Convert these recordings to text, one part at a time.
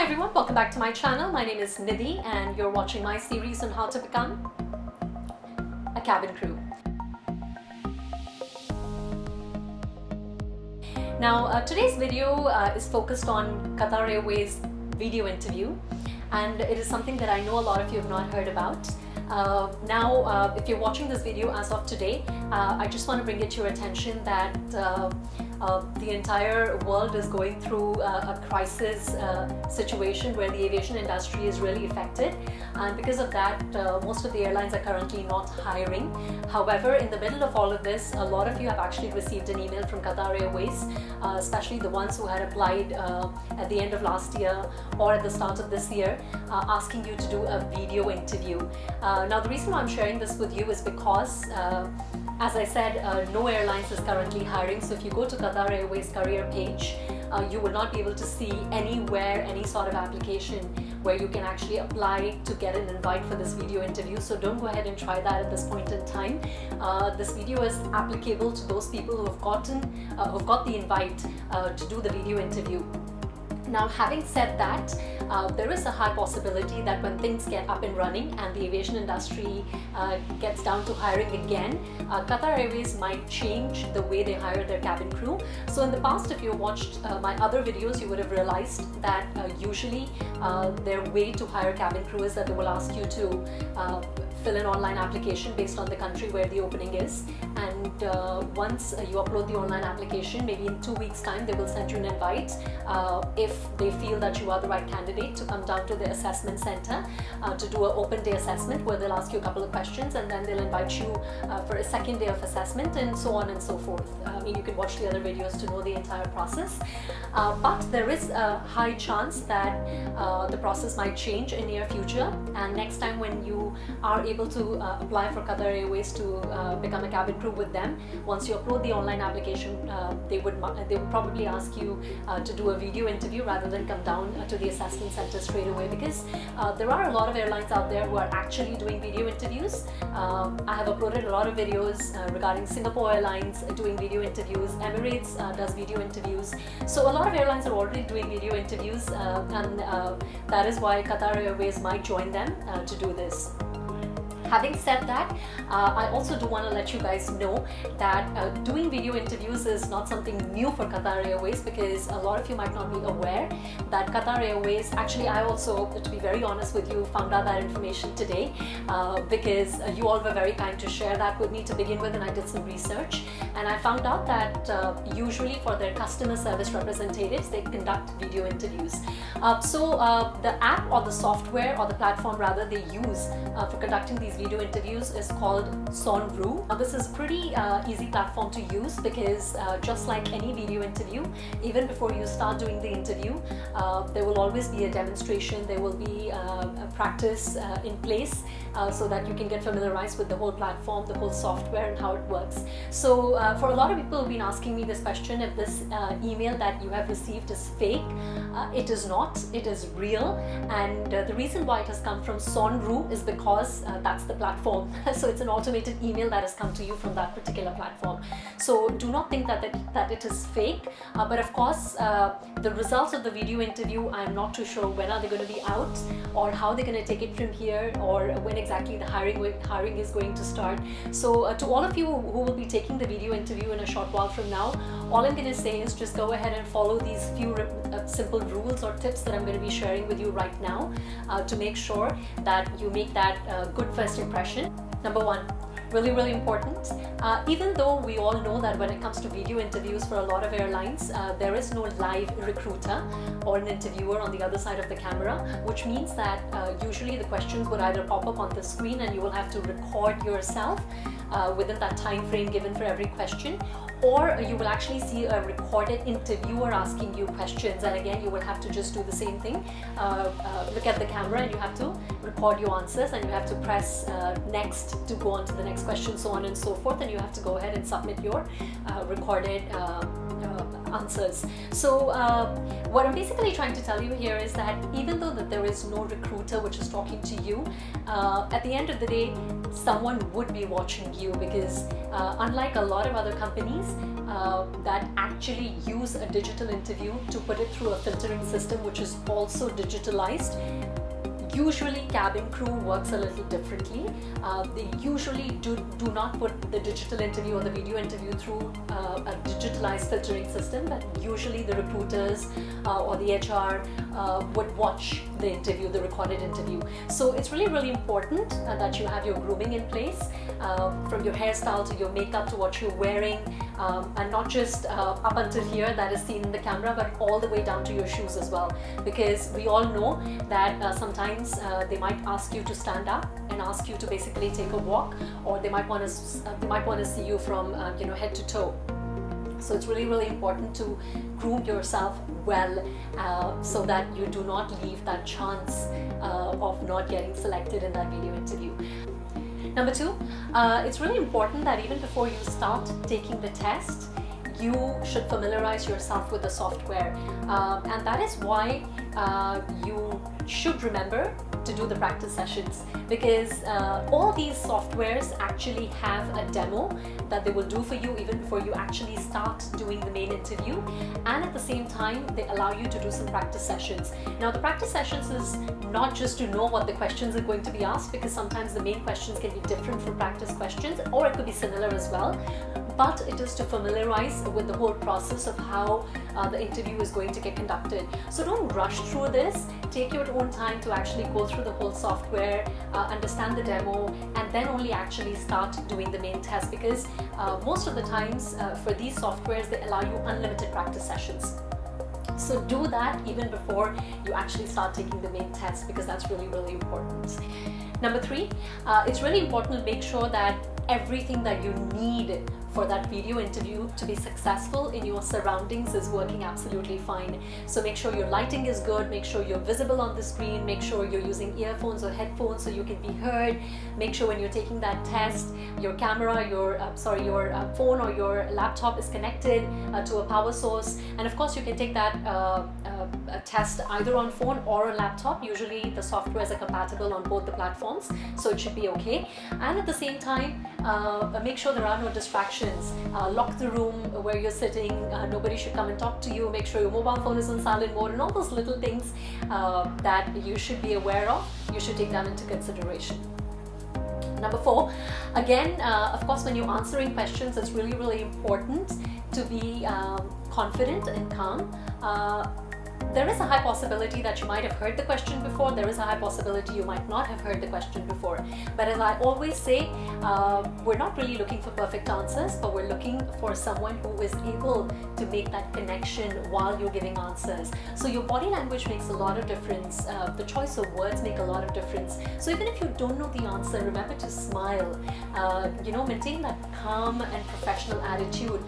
everyone, welcome back to my channel. My name is Nidhi and you're watching my series on how to become a cabin crew. Now today's video is focused on Qatar Airways video interview, and it is something that I know a lot of you have not heard about. If you're watching this video as of today, I just want to bring it to your attention that the entire world is going through a crisis situation where the aviation industry is really affected, and because of that most of the airlines are currently not hiring. However, in the middle of all of this, a lot of you have actually received an email from Qatar Airways, especially the ones who had applied at the end of last year or at the start of this year, asking you to do a video interview. Now the reason why I'm sharing this with you is because as I said, no airlines is currently hiring. So if you go to Qatar Airways career page, you will not be able to see anywhere any sort of application where you can actually apply to get an invite for this video interview. So don't go ahead and try that at this point in time. This video is applicable to those people who have got the invite to do the video interview. Now, having said that, there is a high possibility that when things get up and running and the aviation industry gets down to hiring again, Qatar Airways might change the way they hire their cabin crew. So in the past, if you watched my other videos, you would have realized that usually their way to hire cabin crew is that they will ask you to fill an online application based on the country where the opening is, and once you upload the online application, maybe in 2 weeks time they will send you an invite if they feel that you are the right candidate to come down to the assessment center to do an open day assessment where they'll ask you a couple of questions, and then they'll invite you for a second day of assessment, and so on and so forth. I mean, you can watch the other videos to know the entire process, but there is a high chance that the process might change in near future, and next time when you are able to apply for Qatar Airways to become a cabin crew with them, once you upload the online application, they would probably ask you to do a video interview rather than come down to the assessment center straight away, because there are a lot of airlines out there who are actually doing video interviews. I have uploaded a lot of videos regarding Singapore Airlines doing video interviews, Emirates does video interviews. So a lot of airlines are already doing video interviews, and that is why Qatar Airways might join them to do this. Having said that, I also do want to let you guys know that doing video interviews is not something new for Qatar Airways, because a lot of you might not be aware that Qatar Airways, actually I also, to be very honest with you, found out that information today because you all were very kind to share that with me to begin with, and I did some research and I found out that usually for their customer service representatives they conduct video interviews. The app or the software, or the platform rather, they use for conducting these video interviews is called Sonru. Now this is pretty easy platform to use, because just like any video interview, even before you start doing the interview, there will always be a demonstration, there will be a practice in place so that you can get familiarized with the whole platform, the whole software and how it works. So for a lot of people who have been asking me this question, if this email that you have received is fake, it is not, it is real, and the reason why it has come from Sonru is because that's the platform. So it's an automated email that has come to you from that particular platform. So do not think that it is fake, but of course the results of the video interview, I'm not too sure when are they going to be out, or how they're going to take it from here, or when exactly the hiring is going to start. So to all of you who will be taking the video interview in a short while from now, all I'm going to say is just go ahead and follow these few simple rules or tips that I'm going to be sharing with you right now to make sure that you make that good first impression. Number one, really important, even though we all know that when it comes to video interviews for a lot of airlines, there is no live recruiter or an interviewer on the other side of the camera, which means that usually the questions would either pop up on the screen and you will have to record yourself within that time frame given for every question, or you will actually see a recorded interviewer asking you questions, and again you will have to just do the same thing, look at the camera and you have to record your answers, and you have to press next to go on to the next question, so on and so forth, and you have to go ahead and submit your recorded answers. So what I'm basically trying to tell you here is that even though that there is no recruiter which is talking to you, at the end of the day someone would be watching you, because unlike a lot of other companies, that actually use a digital interview to put it through a filtering system which is also digitalized. Usually cabin crew works a little differently. They usually do not put the digital interview or the video interview through a digitalized filtering system, but usually the recruiters or the HR would watch the interview, the recorded interview. So it's really important that you have your grooming in place, from your hairstyle to your makeup to what you're wearing, and not just up until here that is seen in the camera, but all the way down to your shoes as well, because we all know that sometimes they might ask you to stand up and ask you to basically take a walk, or they might want to see you from head to toe. So it's really important to groom yourself well, so that you do not leave that chance of not getting selected in that video interview. Number two, it's really important that even before you start taking the test, you should familiarize yourself with the software, and that is why you should remember to do the practice sessions, because all these softwares actually have a demo that they will do for you even before you actually start doing the main interview, and at the same time they allow you to do some practice sessions. Now the practice sessions is not just to know what the questions are going to be asked, because sometimes the main questions can be different from practice questions, or it could be similar as well, but it is to familiarize with the whole process of how the interview is going to get conducted. So don't rush through this. Take your own time to actually go through the whole software, understand the demo, and then only actually start doing the main test, because most of the times for these softwares they allow you unlimited practice sessions. So do that even before you actually start taking the main test, because that's really important. Number three, it's really important to make sure that everything that you need for that video interview to be successful in your surroundings is working absolutely fine. So make sure your lighting is good, make sure you're visible on the screen, make sure you're using earphones or headphones so you can be heard. Make sure when you're taking that test, your camera, your phone or your laptop is connected to a power source. And of course you can take that test either on phone or on laptop. Usually the softwares are compatible on both the platforms, so it should be okay. And at the same time, make sure there are no distractions. Lock the room where you're sitting. Nobody should come and talk to you. Make sure your mobile phone is on silent mode, and all those little things that you should be aware of. You should take them into consideration. Number four, again, of course, when you're answering questions, it's really important to be confident and calm. There is a high possibility that you might have heard the question before. There is a high possibility you might not have heard the question before. But as I always say, we're not really looking for perfect answers, but we're looking for someone who is able to make that connection while you're giving answers. So your body language makes a lot of difference. The choice of words make a lot of difference. So even if you don't know the answer, remember to smile. Maintain that calm and professional attitude.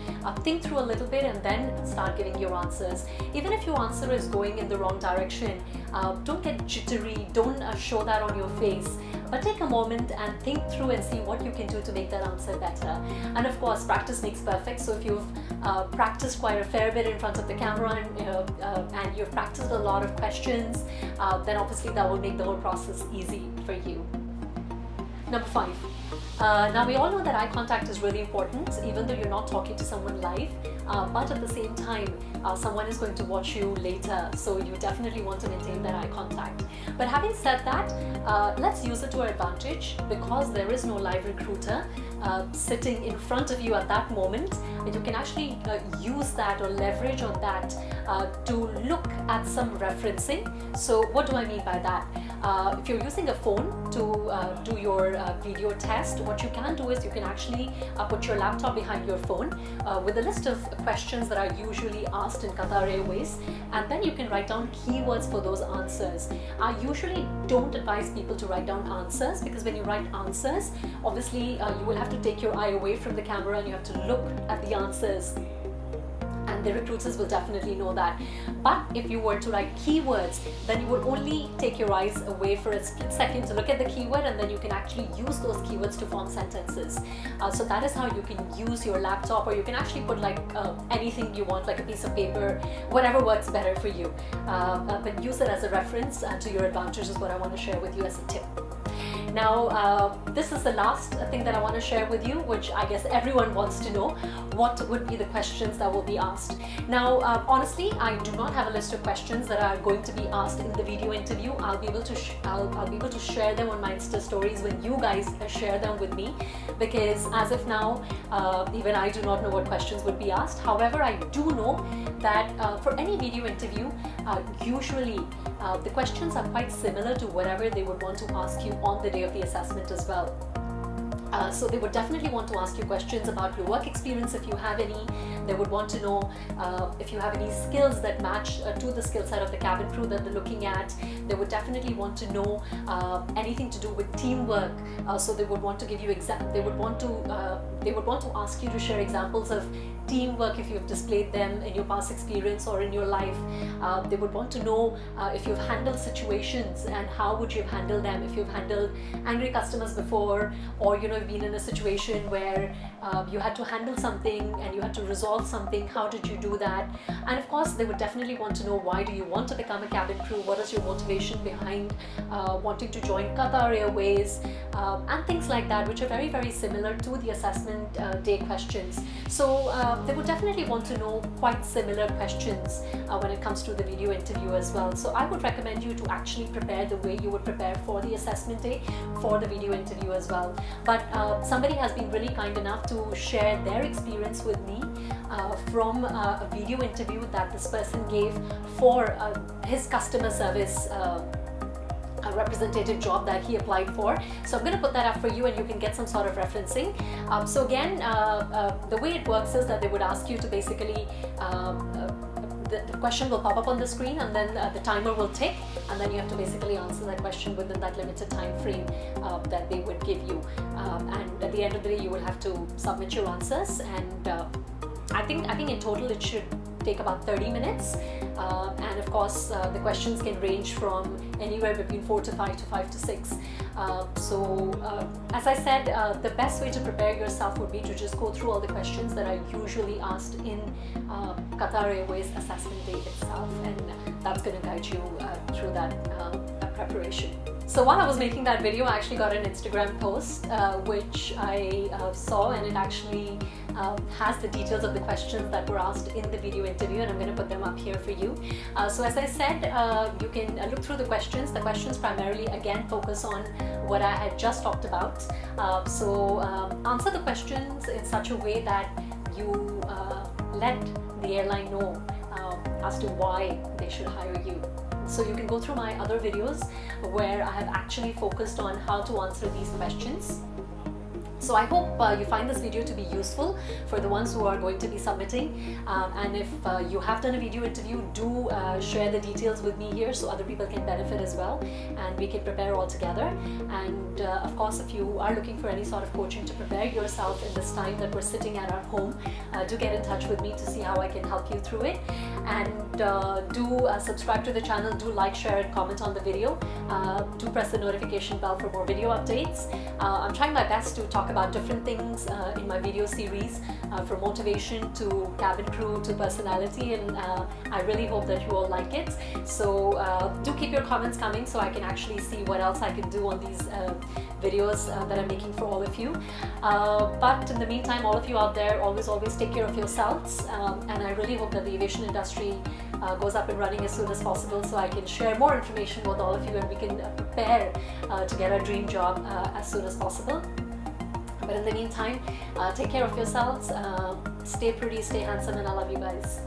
Think through a little bit and then start giving your answers. Even if your answer is going in the wrong direction, don't get jittery, don't show that on your face, but take a moment and think through and see what you can do to make that answer better. And of course, practice makes perfect. So if you've practiced quite a fair bit in front of the camera and you've practiced a lot of questions, then obviously that will make the whole process easy for you. Number five. Now we all know that eye contact is really important, even though you're not talking to someone live, but at the same time, someone is going to watch you later, so you definitely want to maintain that eye contact. But having said that, let's use it to our advantage, because there is no live recruiter sitting in front of you at that moment, and you can actually use that or leverage on that to look at some referencing. So what do I mean by that? If you're using a phone to do your video test, what you can do is you can actually put your laptop behind your phone with a list of questions that are usually asked in Qatar Airways, and then you can write down keywords for those answers. I usually don't advise people to write down answers, because when you write answers, obviously you will have to take your eye away from the camera and you have to look at the answers. And the recruiters will definitely know that. But if you were to write keywords, then you would only take your eyes away for a split second to look at the keyword, and then you can actually use those keywords to form sentences. So that is how you can use your laptop, or you can actually put like anything you want, like a piece of paper, whatever works better for you. But use it as a reference to your advantage is what I want to share with you as a tip. Now, this is the last thing that I want to share with you, which I guess everyone wants to know. What would be the questions that will be asked? Now, honestly, I do not have a list of questions that are going to be asked in the video interview. I'll be able to share them on my Insta stories when you guys share them with me, because as of now, even I do not know what questions would be asked. However, I do know that for any video interview, usually the questions are quite similar to whatever they would want to ask you on the day of the assessment as well. So they would definitely want to ask you questions about your work experience if you have any. They would want to know if you have any skills that match to the skill set of the cabin crew that they're looking at. They would definitely want to know anything to do with teamwork. So they would want to give you they would want to ask you to share examples of teamwork if you've displayed them in your past experience or in your life. They would want to know if you've handled situations and how would you have handled them. If you've handled angry customers before, or you've been in a situation where you had to handle something and you had to resolve something, how did you do that? And of course, they would definitely want to know, why do you want to become a cabin crew? What is your motivation behind wanting to join Qatar Airways? And things like that, which are very, very similar to the assessment day questions. So they would definitely want to know quite similar questions when it comes to the video interview as well. So I would recommend you to actually prepare the way you would prepare for the assessment day for the video interview as well. But somebody has been really kind enough to share their experience with me from a video interview that this person gave for his customer service representative job that he applied for. So I'm going to put that up for you and you can get some sort of referencing. So again, the way it works is that they would ask you to basically the question will pop up on the screen, and then the timer will tick, and then you have to basically answer that question within that limited time frame that they would give you. And at the end of the day, you will have to submit your answers, and I think in total it should take about 30 minutes. And of course, the questions can range from anywhere between 4 to 5 to 5 to 6. As I said, the best way to prepare yourself would be to just go through all the questions that are usually asked in Qatar Airways assessment day itself, and that's going to guide you through that preparation. So while I was making that video, I actually got an Instagram post which I saw, and it actually has the details of the questions that were asked in the video interview, and I'm going to put them up here for you. So as I said, you can look through the questions. The questions primarily, again, focus on what I had just talked about. So answer the questions in such a way that you let the airline know as to why they should hire you. So you can go through my other videos where I have actually focused on how to answer these questions. So I hope you find this video to be useful for the ones who are going to be submitting. And if you have done a video interview, do share the details with me here so other people can benefit as well, and we can prepare all together. And of course, if you are looking for any sort of coaching to prepare yourself in this time that we're sitting at our home, do get in touch with me to see how I can help you through it. And do subscribe to the channel, do like, share and comment on the video. Do press the notification bell for more video updates. I'm trying my best to talk about different things in my video series, from motivation to cabin crew to personality, and I really hope that you all like it. So do keep your comments coming so I can actually see what else I can do on these videos that I'm making for all of you. But in the meantime, all of you out there, always take care of yourselves, and I really hope that the aviation industry goes up and running as soon as possible so I can share more information with all of you, and we can prepare to get our dream job as soon as possible. But in the meantime, take care of yourselves, stay pretty, stay handsome, and I love you guys.